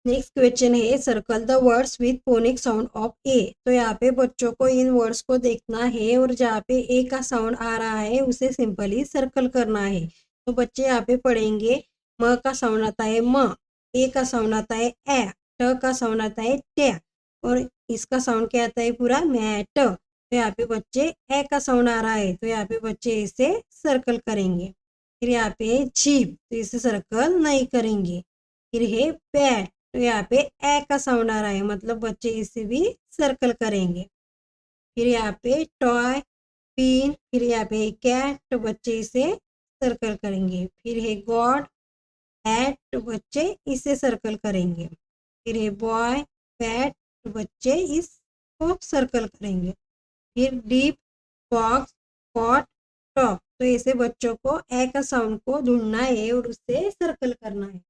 Next question है circle the words with phonic sound of A. तो यहाँ पे बच्चों को इन वर्ड्स को देखना है और जहाँ पे ए का साउंड आ रहा है उसे सिंपली सर्कल करना है। तो बच्चे यहाँ पे पढ़ेंगे म का साउंड आता है म, ए का साउंड आता है ए, ट का साउंड आता है टे और इसका साउंड क्या आता है पूरा मैट। तो यहाँ पे बच्चे ए का साउंड आ रहा है तो यहाँ पे बच्चे इसे सर्कल करेंगे। फिर यहाँ पे जीभ तो इसे सर्कल नहीं करेंगे। फिर है पैट तो यहाँ पे ए का साउंड आ रहा है मतलब बच्चे इसे भी सर्कल करेंगे। फिर यहाँ पे टॉय पिन, फिर यहाँ पे कैट तो बच्चे इसे सर्कल करेंगे। फिर है गॉड एट तो बच्चे इसे सर्कल करेंगे। फिर है बॉय पैट तो बच्चे इसको सर्कल करेंगे। फिर डीप बॉक्स पॉट टॉप तो ऐसे बच्चों को ए का साउंड को ढूंढना है और उससे सर्कल करना है।